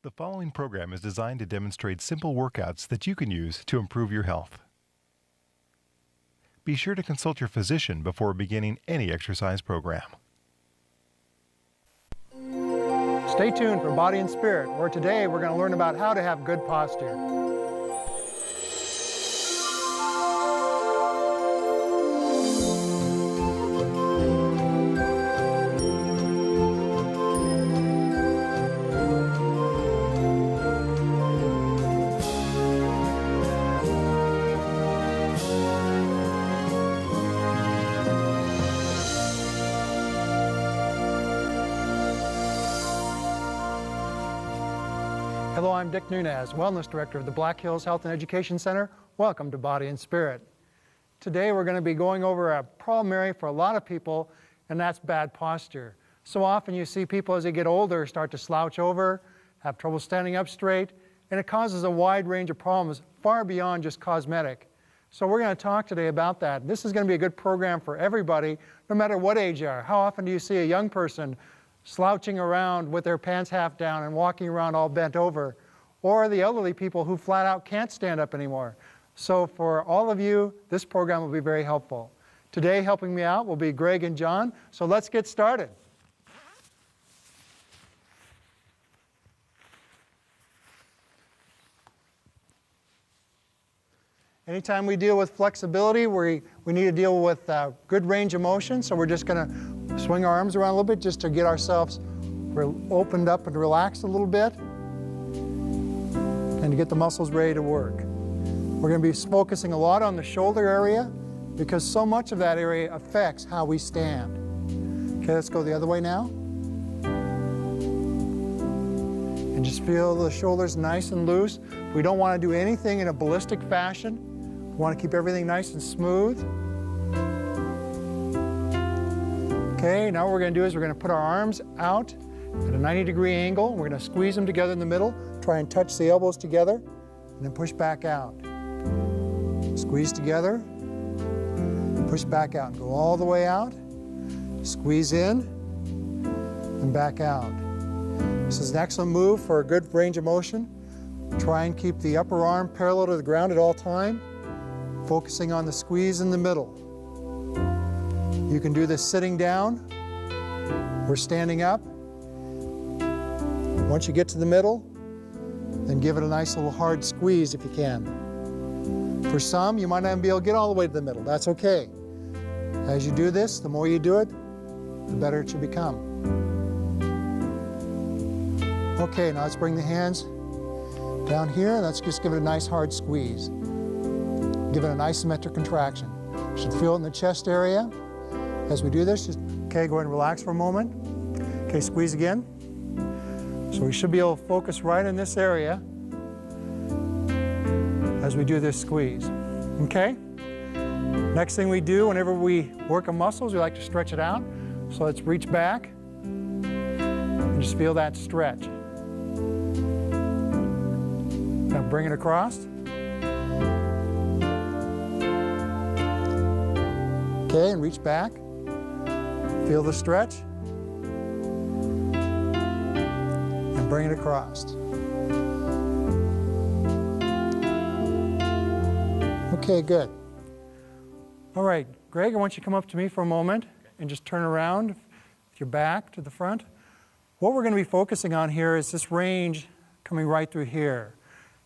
The following program is designed to demonstrate simple workouts that you can use to improve your health. Be sure to consult your physician before beginning any exercise program. Stay tuned for Body and Spirit, where today we're going to learn about how to have good posture. Hello, I'm Dick Nunez, Wellness Director of the Black Hills Health and Education Center. Welcome to Body and Spirit. Today we're going to be going over a problem area for a lot of people, and that's bad posture. So often you see people as they get older start to slouch over, have trouble standing up straight, and it causes a wide range of problems far beyond just cosmetic. So we're going to talk today about that. This is going to be a good program for everybody, no matter what age you are. How often do you see a young person slouching around with their pants half down and walking around all bent over, or the elderly people who flat out can't stand up anymore? So for all of you, this program will be very helpful. Today, helping me out will be Greg and John, so let's get started. Anytime we deal with flexibility, we need to deal with good range of motion, so we're just going to swing our arms around a little bit just to get ourselves opened up and relaxed a little bit and to get the muscles ready to work. We're going to be focusing a lot on the shoulder area because so much of that area affects how we stand. Okay, let's go the other way now. And just feel the shoulders nice and loose. We don't want to do anything in a ballistic fashion. We want to keep everything nice and smooth. Okay, now what we're going to do is we're going to put our arms out at a 90-degree angle. We're going to squeeze them together in the middle, try and touch the elbows together, and then push back out. Squeeze together, push back out. Go all the way out, squeeze in, and back out. This is an excellent move for a good range of motion. Try and keep the upper arm parallel to the ground at all time, focusing on the squeeze in the middle. You can do this sitting down or standing up. Once you get to the middle, then give it a nice little hard squeeze if you can. For some, you might not be able to get all the way to the middle. That's okay. As you do this, the more you do it, the better it should become. Okay, now let's bring the hands down here. Let's just give it a nice hard squeeze. Give it an isometric contraction. You should feel it in the chest area. As we do this, okay, go ahead and relax for a moment. Okay, squeeze again. So we should be able to focus right in this area as we do this squeeze. Okay? Next thing we do whenever we work a muscle is we like to stretch it out. So let's reach back and just feel that stretch. Now bring it across. Okay, and reach back. Feel the stretch, and bring it across. Okay, good. All right, Greg, I want you to come up to me for a moment and just turn around with your back to the front. What we're going to be focusing on here is this range coming right through here.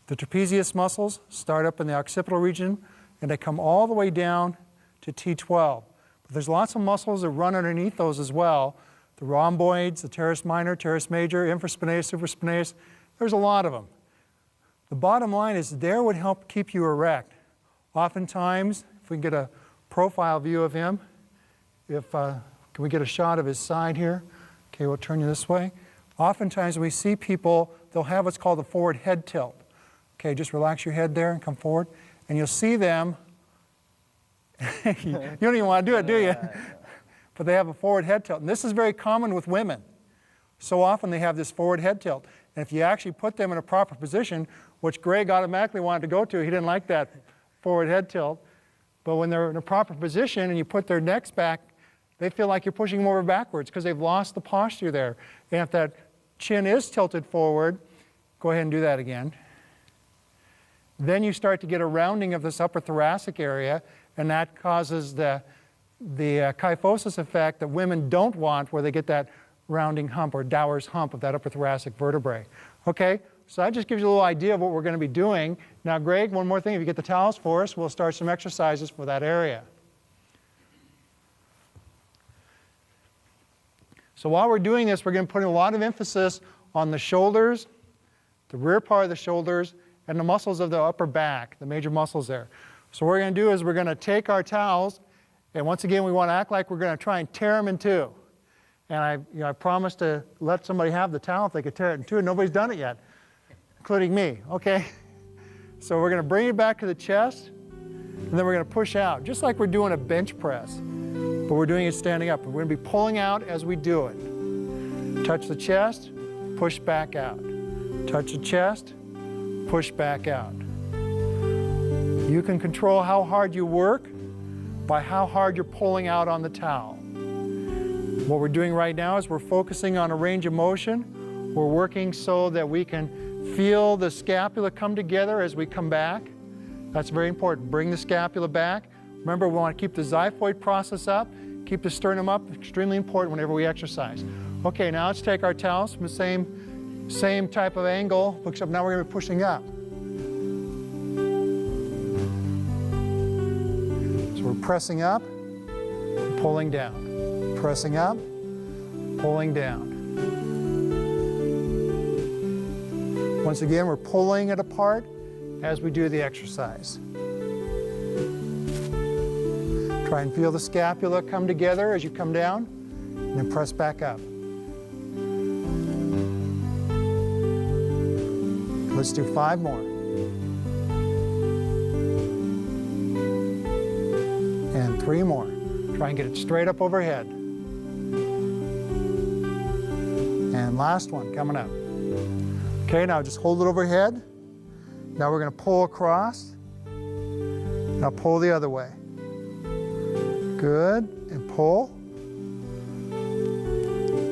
The trapezius muscles start up in the occipital region, and they come all the way down to T12. But there's lots of muscles that run underneath those as well. The rhomboids, the teres minor, teres major, infraspinatus, supraspinatus. There's a lot of them. The bottom line is there would help keep you erect. Oftentimes, if we can get a profile view of him, can we get a shot of his side here? Okay, we'll turn you this way. Oftentimes we see people, they'll have what's called a forward head tilt. Okay, just relax your head there and come forward. And you'll see them you don't even want to do it, do you? But they have a forward head tilt. And this is very common with women. So often they have this forward head tilt. And if you actually put them in a proper position, which Greg automatically wanted to go to, he didn't like that forward head tilt. But when they're in a proper position and you put their necks back, they feel like you're pushing them over backwards because they've lost the posture there. And if that chin is tilted forward, Go ahead and do that again. Then you start to get a rounding of this upper thoracic area, and that causes the kyphosis effect that women don't want, where they get that rounding hump or Dower's hump of that upper thoracic vertebrae. Okay, so that just gives you a little idea of what we're going to be doing. Now, Greg, one more thing. If you get the towels for us, we'll start some exercises for that area. So while we're doing this, we're going to put a lot of emphasis on the shoulders, the rear part of the shoulders, and the muscles of the upper back, the major muscles there. So what we're going to do is we're going to take our towels, and once again, we want to act like we're going to try and tear them in two. And I promised to let somebody have the towel if they could tear it in two, and nobody's done it yet, including me, okay? So we're going to bring it back to the chest, and then we're going to push out, just like we're doing a bench press, but we're doing it standing up. And we're going to be pulling out as we do it. Touch the chest, push back out. Touch the chest, push back out. You can control how hard you work by how hard you're pulling out on the towel. What we're doing right now is we're focusing on a range of motion. We're working so that we can feel the scapula come together as we come back. That's very important. Bring the scapula back. Remember, we want to keep the xiphoid process up, keep the sternum up. Extremely important whenever we exercise. Okay, now let's take our towels from the same type of angle, except now we're going to be pushing up. So we're pressing up, pulling down. Pressing up, pulling down. Once again, we're pulling it apart as we do the exercise. Try and feel the scapula come together as you come down, and then press back up. Let's do 5 more. And 3 more. Try and get it straight up overhead. And last one, coming up. Okay, now just hold it overhead. Now we're going to pull across. Now pull the other way. Good, and pull.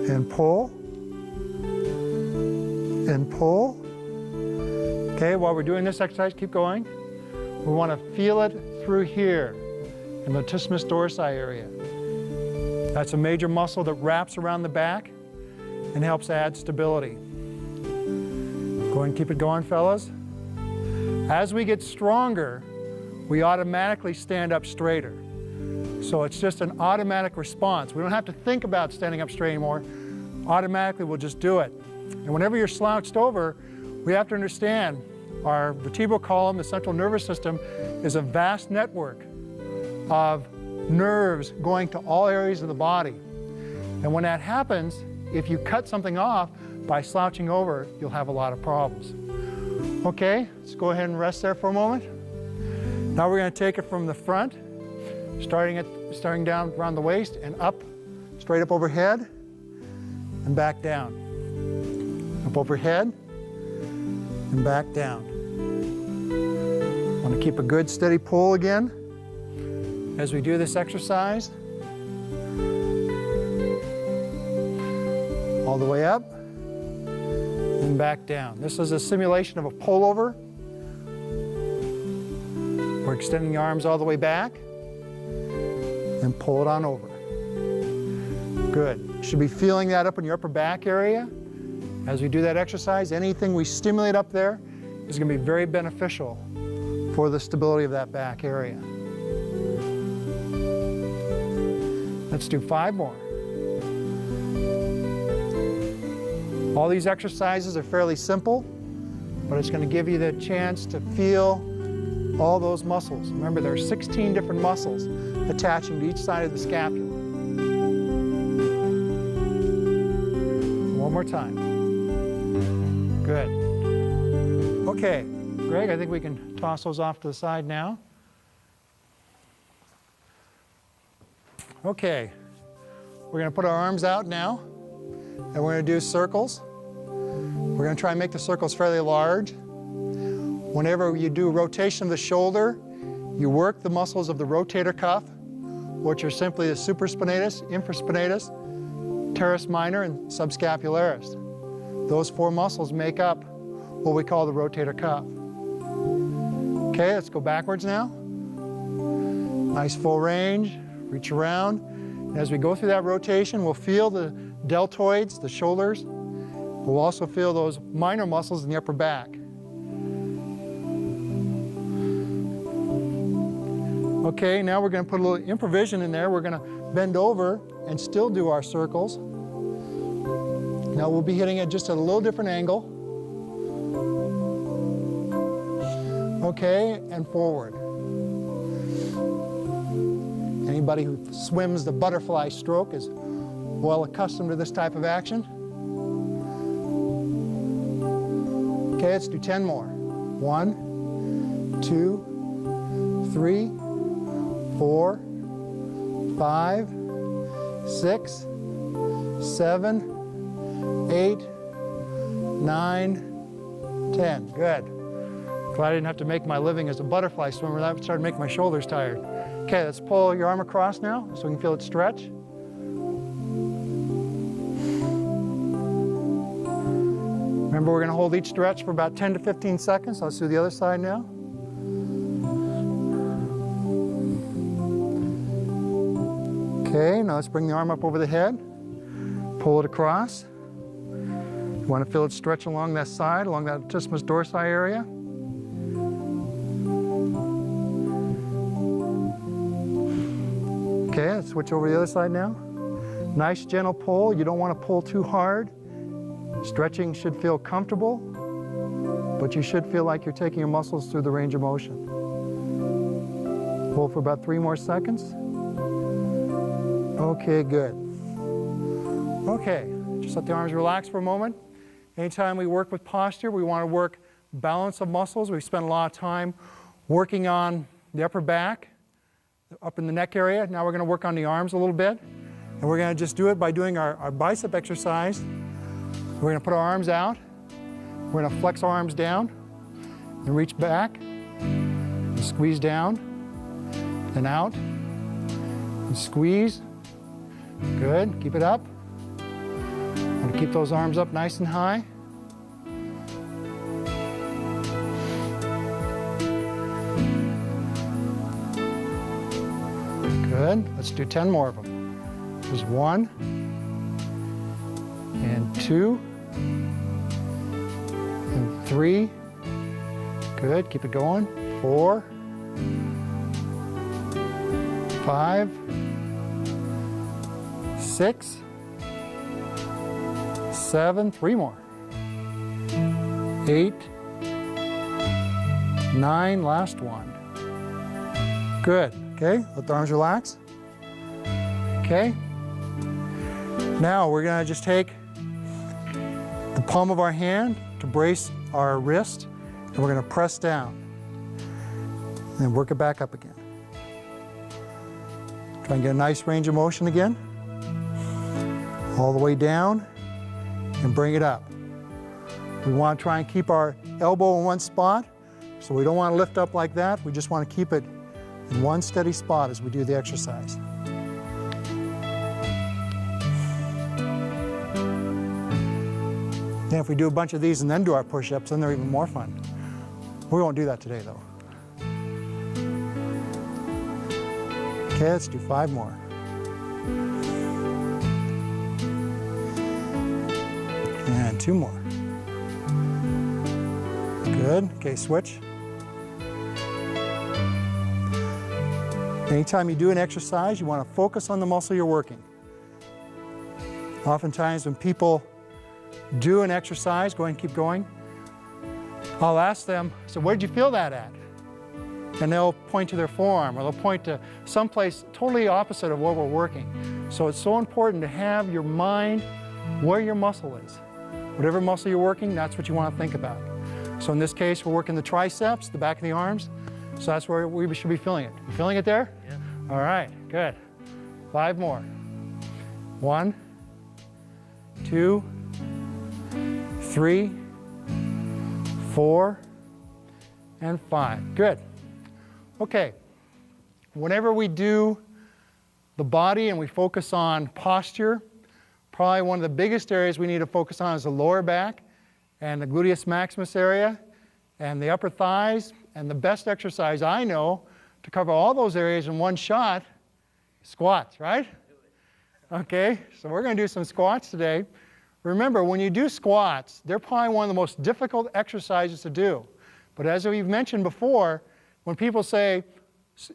And pull. And pull. Okay, while we're doing this exercise, keep going. We want to feel it through here, in the latissimus dorsi area. That's a major muscle that wraps around the back and helps add stability. Go ahead and keep it going, fellas. As we get stronger, we automatically stand up straighter. So it's just an automatic response. We don't have to think about standing up straight anymore. Automatically, we'll just do it. And whenever you're slouched over, we have to understand our vertebral column, the central nervous system, is a vast network of nerves going to all areas of the body. And when that happens, if you cut something off by slouching over, you'll have a lot of problems. Okay, let's go ahead and rest there for a moment. Now we're going to take it from the front, starting down around the waist and up, straight up overhead, and back down. Up overhead, and back down. Want to keep a good steady pull again as we do this exercise. All the way up and back down. This is a simulation of a pullover. We're extending the arms all the way back and pull it on over. Good. You should be feeling that up in your upper back area. As we do that exercise, anything we stimulate up there is going to be very beneficial for the stability of that back area. Let's do 5 more. All these exercises are fairly simple, but it's going to give you the chance to feel all those muscles. Remember, there are 16 different muscles attaching to each side of the scapula. One more time. Good. Okay, Greg, I think we can toss those off to the side now. Okay, we're going to put our arms out now, and we're going to do circles. We're going to try and make the circles fairly large. Whenever you do rotation of the shoulder, you work the muscles of the rotator cuff, which are simply the supraspinatus, infraspinatus, teres minor, and subscapularis. Those 4 muscles make up what we call the rotator cuff. Okay, let's go backwards now. Nice full range, reach around. And as we go through that rotation, we'll feel the deltoids, the shoulders. We'll also feel those minor muscles in the upper back. Okay, now we're going to put a little improvisation in there. We're going to bend over and still do our circles. Now we'll be hitting it just at a little different angle. Okay, and forward. Anybody who swims the butterfly stroke is well accustomed to this type of action. Okay, let's do 10 more. 1, 2, 3, 4, 5, 6, 7, 8, 9, 10. Good. Glad I didn't have to make my living as a butterfly swimmer. That started to make my shoulders tired. Okay, let's pull your arm across now so we can feel it stretch. Remember, we're going to hold each stretch for about 10 to 15 seconds. Let's do the other side now. Okay, now let's bring the arm up over the head. Pull it across. You want to feel it stretch along that side, along that latissimus dorsi area. Okay, let's switch over to the other side now. Nice gentle pull. You don't want to pull too hard. Stretching should feel comfortable, but you should feel like you're taking your muscles through the range of motion. Pull for about 3 more seconds. Okay, good. Okay, just let the arms relax for a moment. Anytime we work with posture, we want to work balance of muscles. We spend a lot of time working on the upper back, up in the neck area. Now we're going to work on the arms a little bit. And we're going to just do it by doing our bicep exercise. We're going to put our arms out. We're going to flex our arms down and reach back and squeeze down, then out and squeeze. Good. Keep it up. Want to keep those arms up nice and high. Good. Let's do 10 more of them. There's 1 and 2 and 3. Good. Keep it going. 4, 5, 6, 7. 3 more. 8, 9. Last one. Good. Okay, let the arms relax. Okay. Now we're going to just take the palm of our hand to brace our wrist, and we're going to press down and work it back up again. Try and get a nice range of motion again. All the way down and bring it up. We want to try and keep our elbow in one spot, so we don't want to lift up like that. We just want to keep it in one steady spot as we do the exercise. And if we do a bunch of these and then do our push-ups, then they're even more fun. We won't do that today, though. Okay, let's do 5 more. And 2 more. Good. Okay, switch. Anytime you do an exercise, you want to focus on the muscle you're working. Oftentimes when people do an exercise, go ahead and keep going, I'll ask them, so where did you feel that at? And they'll point to their forearm, or they'll point to someplace totally opposite of where we're working. So it's so important to have your mind where your muscle is. Whatever muscle you're working, that's what you want to think about. So in this case, we're working the triceps, the back of the arms. So that's where we should be feeling it. You feeling it there? Yeah. All right, good. 5 more. 1, 2, 3, 4, and 5. Good. Okay. Whenever we do the body and we focus on posture, probably one of the biggest areas we need to focus on is the lower back and the gluteus maximus area and the upper thighs. And the best exercise I know to cover all those areas in one shot, squats, right? Okay, so we're going to do some squats today. Remember, when you do squats, they're probably one of the most difficult exercises to do. But as we've mentioned before, when people say,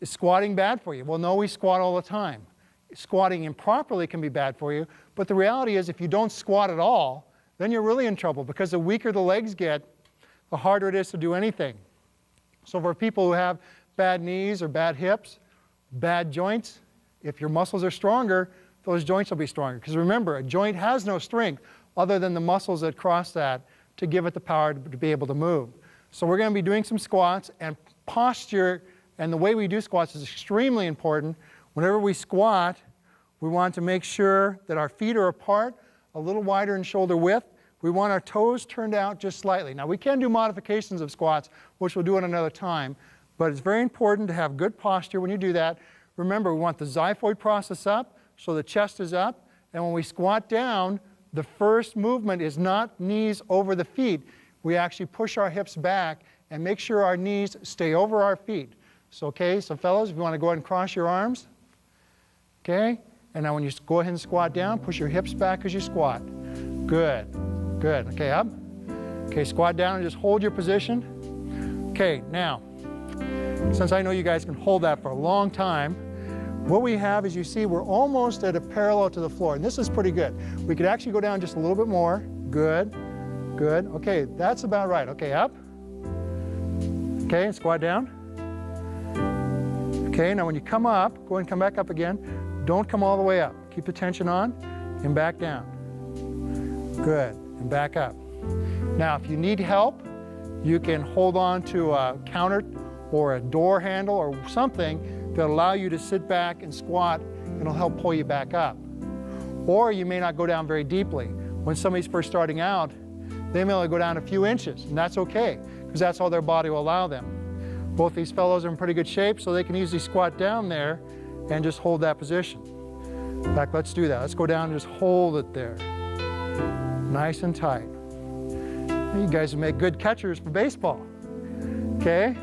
is squatting bad for you? Well, no, we squat all the time. Squatting improperly can be bad for you, but the reality is if you don't squat at all, then you're really in trouble, because the weaker the legs get, the harder it is to do anything. So for people who have bad knees or bad hips, bad joints, if your muscles are stronger, those joints will be stronger. Because remember, a joint has no strength other than the muscles that cross that to give it the power to be able to move. So we're going to be doing some squats, and posture and the way we do squats is extremely important. Whenever we squat, we want to make sure that our feet are apart, a little wider in shoulder width. We want our toes turned out just slightly. Now, we can do modifications of squats, which we'll do at another time, but it's very important to have good posture when you do that. Remember, we want the xiphoid process up, so the chest is up, and when we squat down, the first movement is not knees over the feet. We actually push our hips back and make sure our knees stay over our feet. So, okay, so fellows, if you want to go ahead and cross your arms, okay, and now when you go ahead and squat down, push your hips back as you squat. Good, good. Okay, up. Okay, squat down and just hold your position. Okay, now, since I know you guys can hold that for a long time, what we have is, you see, we're almost at a parallel to the floor, and this is pretty good. We could actually go down just a little bit more. Good, good. Okay, that's about right. Okay, up. Okay, squat down. Okay, now when you come up, go ahead and come back up again. Don't come all the way up. Keep the tension on and back down. Good, and back up. Now, if you need help, you can hold on to a counter or a door handle or something that allow you to sit back and squat, and it'll help pull you back up. Or you may not go down very deeply. When somebody's first starting out, they may only go down a few inches, and that's okay, because that's all their body will allow them. Both these fellows are in pretty good shape, so they can easily squat down there and just hold that position. In fact, let's do that. Let's go down and just hold it there. Nice and tight. You guys would make good catchers for baseball. Okay?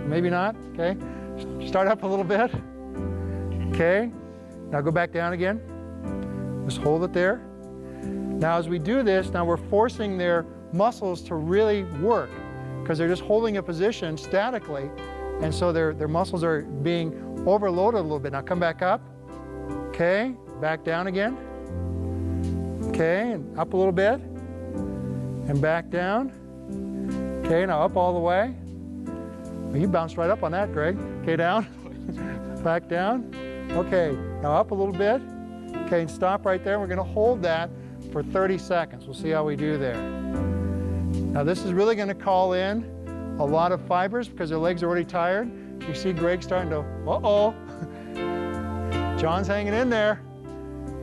Maybe not. Okay? Start up a little bit. Okay? Now go back down again. Just hold it there. Now as we do this, now we're forcing their muscles to really work, because they're just holding a position statically, and so their muscles are being overloaded a little bit. Now come back up. Okay? Back down again. Okay, and up a little bit. And back down. Okay, now up all the way. Well, you bounced right up on that, Greg. Okay, down. Back down. Okay, now up a little bit. Okay, and stop right there. We're going to hold that for 30 seconds. We'll see how we do there. Now this is really going to call in a lot of fibers because their legs are already tired. You see Greg starting to, uh-oh. John's hanging in there.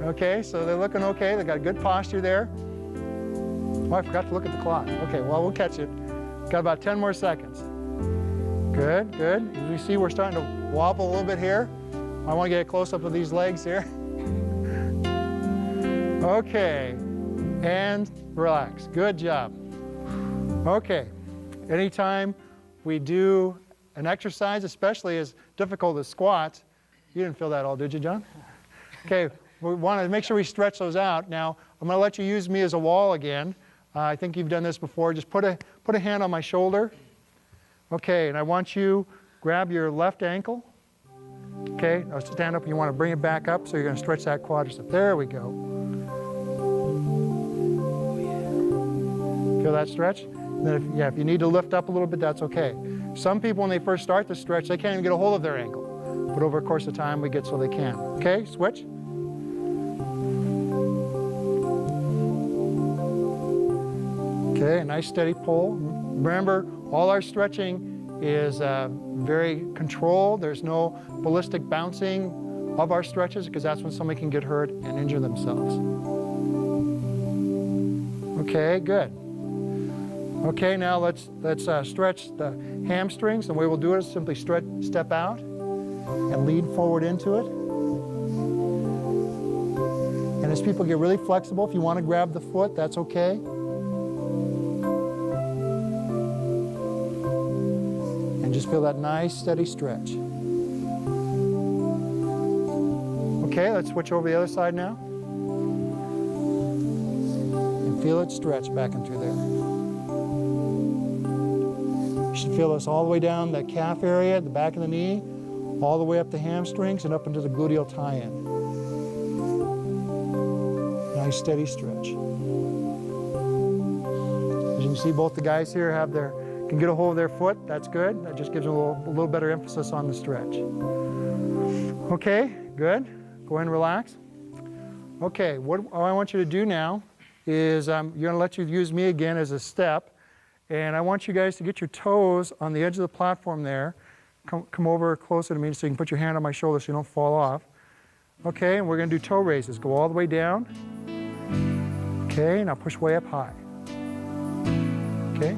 Okay, so they're looking okay. They've got good posture there. Oh, I forgot to look at the clock. Okay, well, we'll catch it. Got about 10 more seconds. Good, good. As we see, we're starting to wobble a little bit here. I want to get a close-up of these legs here. Okay, and relax. Good job. Okay, anytime we do an exercise, especially as difficult as squats, you didn't feel that all, did you, John? Okay, we want to make sure we stretch those out. Now, I'm going to let you use me as a wall again. I think you've done this before. Just put a hand on my shoulder. Okay, and I want you grab your left ankle. Okay, now stand up. You want to bring it back up, so you're going to stretch that quadricep. There we go. Feel that stretch? And then if you need to lift up a little bit, that's okay. Some people, when they first start the stretch, they can't even get a hold of their ankle. But over the course of time, we get so they can. Okay, switch. Okay, a nice steady pull. Remember, all our stretching is very controlled. There's no ballistic bouncing of our stretches, because that's when somebody can get hurt and injure themselves. Okay, good. Okay, now let's stretch the hamstrings. The way we'll do it is simply step out and lean forward into it. And as people get really flexible, if you want to grab the foot, that's okay. just feel that nice, steady stretch. Okay, let's switch over to the other side now. And feel it stretch back and through there. You should feel this all the way down that calf area, the back of the knee, all the way up the hamstrings and up into the gluteal tie-in. Nice, steady stretch. As you can see, both the guys here can get a hold of their foot. That's good. That just gives them a little better emphasis on the stretch. Okay, good. Go ahead and relax. Okay, what I want you to do now is you're going to let you use me again as a step. And I want you guys to get your toes on the edge of the platform there. Come over closer to me so you can put your hand on my shoulder so you don't fall off. Okay, and we're going to do toe raises. Go all the way down. Okay, now push way up high. Okay,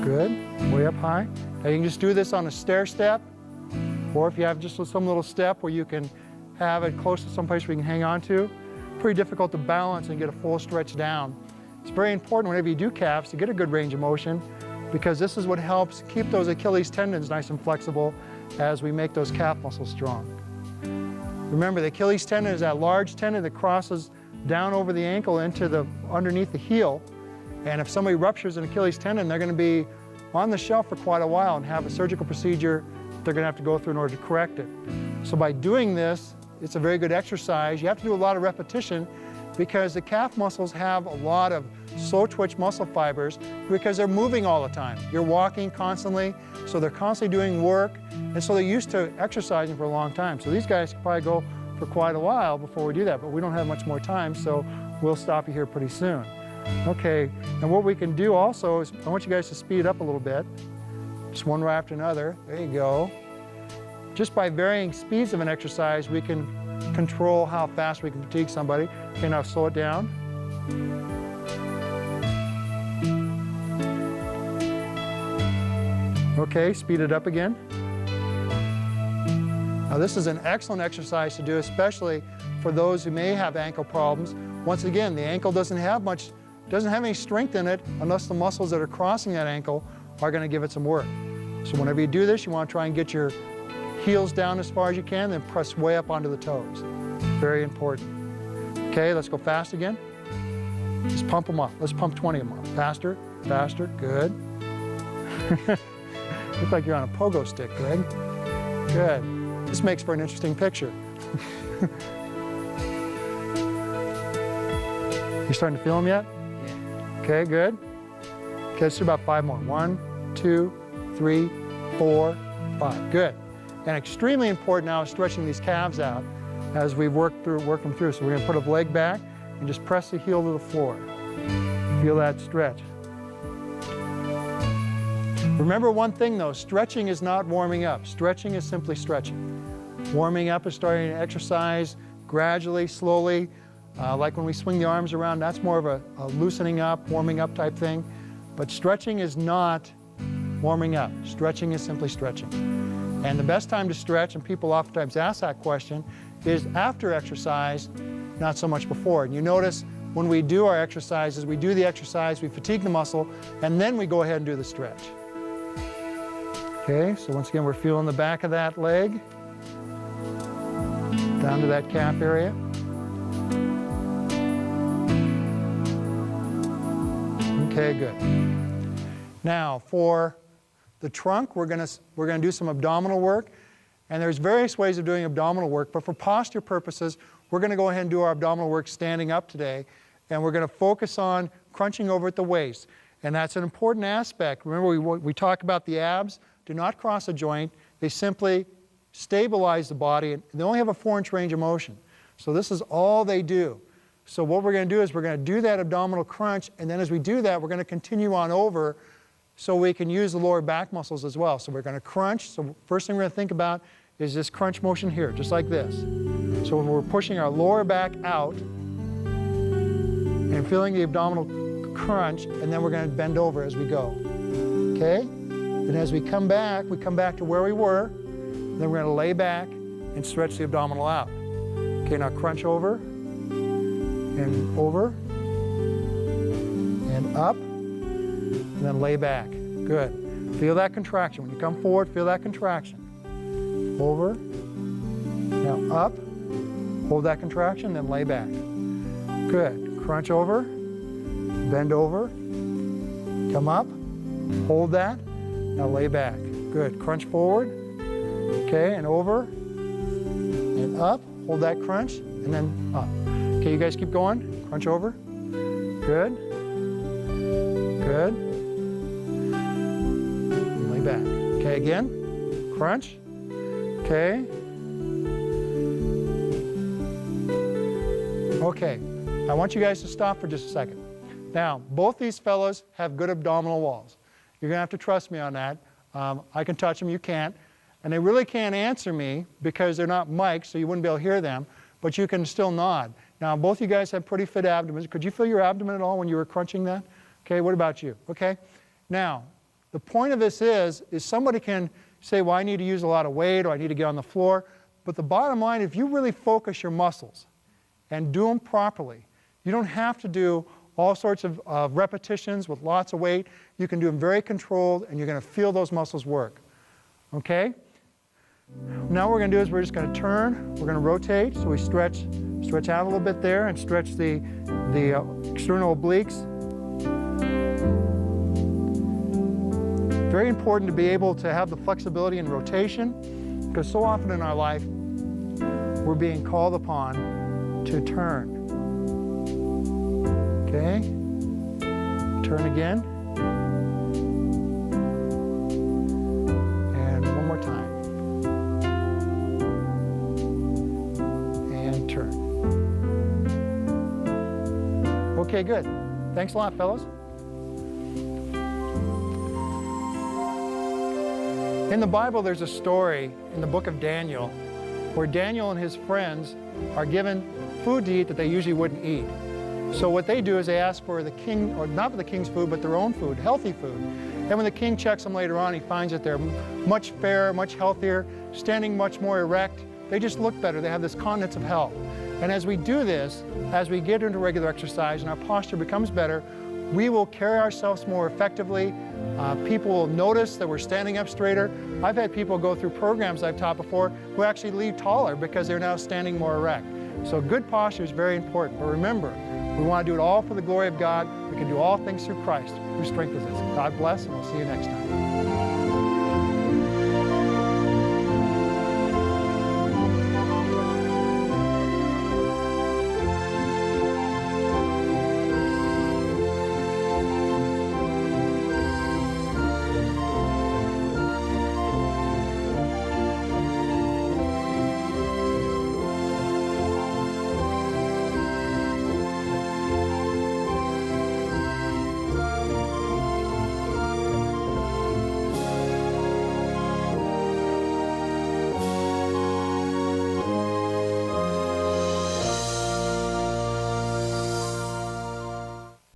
good, way up high. Now you can just do this on a stair step, or if you have just some little step where you can have it close to some place where you can hang on to. Pretty difficult to balance and get a full stretch down. It's very important whenever you do calves to get a good range of motion, because this is what helps keep those Achilles tendons nice and flexible as we make those calf muscles strong. Remember, the Achilles tendon is that large tendon that crosses down over the ankle into underneath the heel. And if somebody ruptures an Achilles tendon, they're going to be on the shelf for quite a while and have a surgical procedure they're going to have to go through in order to correct it. So by doing this, it's a very good exercise. You have to do a lot of repetition because the calf muscles have a lot of slow twitch muscle fibers because they're moving all the time. You're walking constantly, so they're constantly doing work, and so they're used to exercising for a long time. So these guys can probably go for quite a while before we do that, but we don't have much more time, so we'll stop you here pretty soon. Okay, and what we can do also is I want you guys to speed it up a little bit. Just one right after another. There you go. Just by varying speeds of an exercise, we can control how fast we can fatigue somebody. Okay, now slow it down. Okay, speed it up again. Now this is an excellent exercise to do, especially for those who may have ankle problems. Once again, the ankle doesn't have any strength in it unless the muscles that are crossing that ankle are going to give it some work. So whenever you do this, you want to try and get your heels down as far as you can, then press way up onto the toes. Very important. Okay, let's go fast again. Just pump them up. Let's pump 20 of them up. Faster, faster, good. Look like you're on a pogo stick, Greg. Good. This makes for an interesting picture. You starting to feel them yet? Yeah. Okay, good. Okay, let's do about 5 more. 1, 2, 3, 4, 5. Good. And extremely important now is stretching these calves out as we work them through. So we're going to put a leg back and just press the heel to the floor. Feel that stretch. Remember one thing though, stretching is not warming up. Stretching is simply stretching. Warming up is starting to exercise gradually, slowly. Like when we swing the arms around, that's more of a loosening up, warming up type thing. But stretching is not warming up. Stretching is simply stretching. And the best time to stretch, and people oftentimes ask that question, is after exercise, not so much before. And you notice when we do our exercises, we do the exercise, we fatigue the muscle, and then we go ahead and do the stretch. Okay, so once again, we're feeling the back of that leg, down to that calf area. Okay, good. Now for the trunk, we're going to do some abdominal work, and there's various ways of doing abdominal work, but for posture purposes, we're going to go ahead and do our abdominal work standing up today, and we're going to focus on crunching over at the waist, and that's an important aspect. Remember, we talk about the abs do not cross a joint. They simply stabilize the body, and they only have a 4-inch range of motion. So this is all they do. So what we're going to do is we're going to do that abdominal crunch, and then as we do that, we're going to continue on over so we can use the lower back muscles as well. So we're going to crunch. So first thing we're going to think about is this crunch motion here, just like this. So when we're pushing our lower back out and feeling the abdominal crunch, and then we're going to bend over as we go. Okay? And as we come back to where we were, then we're going to lay back and stretch the abdominal out. Okay, now crunch over, and up, and then lay back. Good. Feel that contraction. When you come forward, feel that contraction. Over. Now up. Hold that contraction, then lay back. Good. Crunch over. Bend over. Come up. Hold that. Now lay back. Good. Crunch forward. Okay, and over. And up. Hold that crunch, and then up. Okay, you guys keep going. Crunch over. Good. Good. And lay back. Okay, again. Crunch. Okay. Okay, I want you guys to stop for just a second. Now, both these fellows have good abdominal walls. You're going to have to trust me on that. I can touch them, you can't. And they really can't answer me because they're not mics, so you wouldn't be able to hear them, but you can still nod. Now, both you guys have pretty fit abdomens. Could you feel your abdomen at all when you were crunching that? Okay, what about you? Okay, now, the point of this is somebody can say, well, I need to use a lot of weight, or I need to get on the floor. But the bottom line, if you really focus your muscles and do them properly, you don't have to do all sorts of repetitions with lots of weight. You can do them very controlled, and you're going to feel those muscles work. Okay? Now what we're going to do is we're just going to turn. We're going to rotate. So we stretch out a little bit there and stretch the external obliques. Very important to be able to have the flexibility in rotation, because so often in our life we're being called upon to turn. Okay? Turn again. And one more time. And turn. Okay, good. Thanks a lot, fellows. In the Bible, there's a story in the book of Daniel where Daniel and his friends are given food to eat that they usually wouldn't eat. So what they do is they ask for the king, or not for the king's food, but their own food, healthy food. And when the king checks them later on, he finds that they're much fairer, much healthier, standing much more erect. They just look better. They have this continence of health. And as we do this, as we get into regular exercise and our posture becomes better, we will carry ourselves more effectively. People will notice that we're standing up straighter. I've had people go through programs I've taught before who actually leave taller because they're now standing more erect. So good posture is very important. But remember, we want to do it all for the glory of God. We can do all things through Christ, who strengthens us. God bless, and we'll see you next time.